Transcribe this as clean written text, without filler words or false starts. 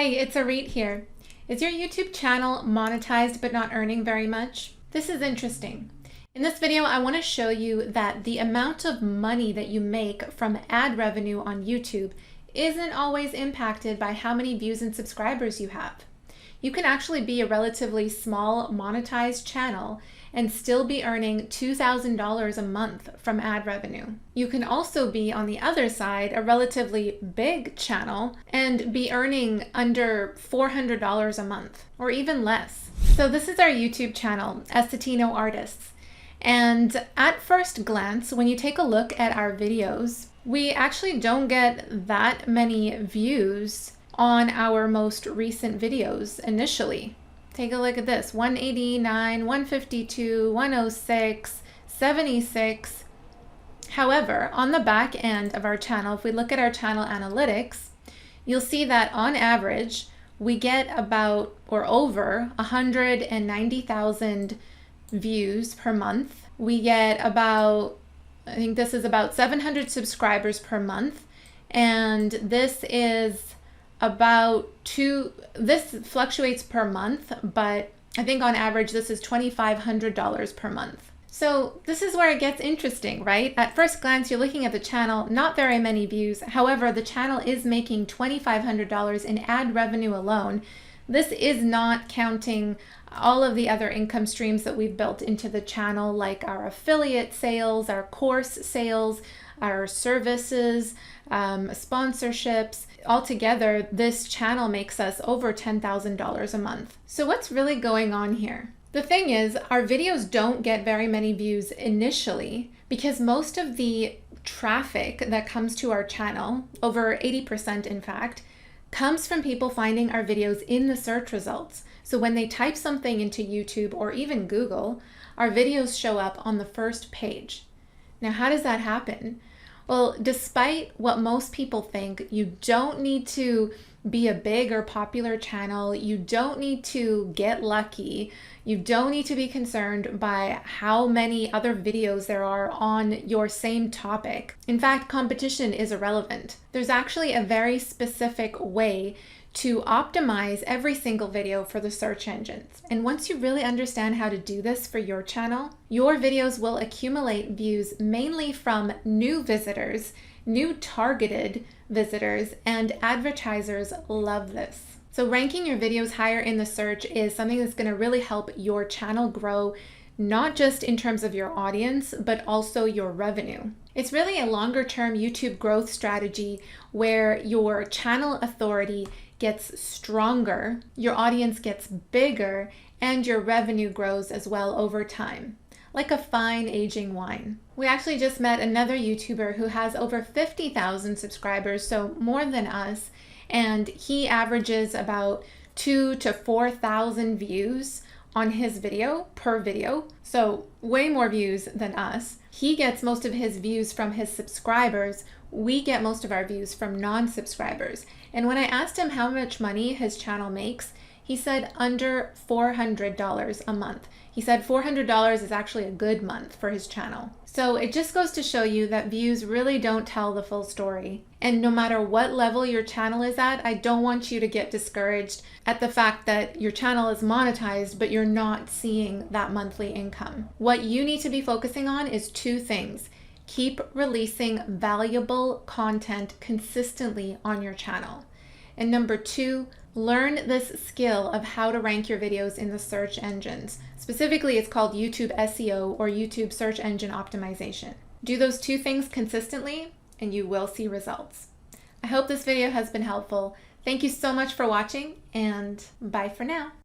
Hey, it's AURET here. Is your YouTube channel monetized but not earning very much? This is interesting. In this video, I want to show you that the amount of money that you make from ad revenue on YouTube isn't always impacted by how many views and subscribers you have. You can actually be a relatively small monetized channel and still be earning $2,000 a month from ad revenue. You can also be, on the other side, a relatively big channel and be earning under $400 a month or even less. So this is our YouTube channel, essetinoartists. And at first glance, when you take a look at our videos, we actually don't get that many views on our most recent videos initially. Take a look at this, 189, 152, 106, 76. However, on the back end of our channel, if we look at our channel analytics, you'll see that on average, we get about or over 190,000 views per month. We get about, I think this is about 700 subscribers per month. And this is about this fluctuates per month, but I think on average this is $2,500 per month. So this is where it gets interesting, right? At first glance, you're looking at the channel, not very many views. However, the channel is making $2,500 in ad revenue alone. This is not counting all of the other income streams that we've built into the channel, like our affiliate sales, our course sales, our services, sponsorships. Altogether, this channel makes us over $10,000 a month. So what's really going on here? The thing is, our videos don't get very many views initially because most of the traffic that comes to our channel, over 80% in fact, comes from people finding our videos in the search results. So when they type something into YouTube or even Google, our videos show up on the first page. Now, how does that happen? Well, despite what most people think, you don't need to be a big or popular channel. You don't need to get lucky. You don't need to be concerned by how many other videos there are on your same topic. In fact, competition is irrelevant. There's actually a very specific way to optimize every single video for the search engines. And once you really understand how to do this for your channel, your videos will accumulate views mainly from new visitors, new targeted visitors, and advertisers love this. So ranking your videos higher in the search is something that's going to really help your channel grow, not just in terms of your audience, but also your revenue. It's really a longer-term YouTube growth strategy where your channel authority gets stronger, your audience gets bigger, and your revenue grows as well over time, like a fine aging wine. We actually just met another YouTuber who has over 50,000 subscribers, so more than us, and he averages about 2,000 to 4,000 views on his video per video, so way more views than us. He gets most of his views from his subscribers. We get most of our views from non-subscribers. And when I asked him how much money his channel makes, he said under $400 a month. He said $400 is actually a good month for his channel. So it just goes to show you that views really don't tell the full story. And no matter what level your channel is at, I don't want you to get discouraged at the fact that your channel is monetized, but you're not seeing that monthly income. What you need to be focusing on is two things. Keep releasing valuable content consistently on your channel. And number two, learn this skill of how to rank your videos in the search engines. Specifically, it's called YouTube SEO or YouTube search engine optimization. Do those two things consistently and you will see results. I hope this video has been helpful. Thank you so much for watching and bye for now.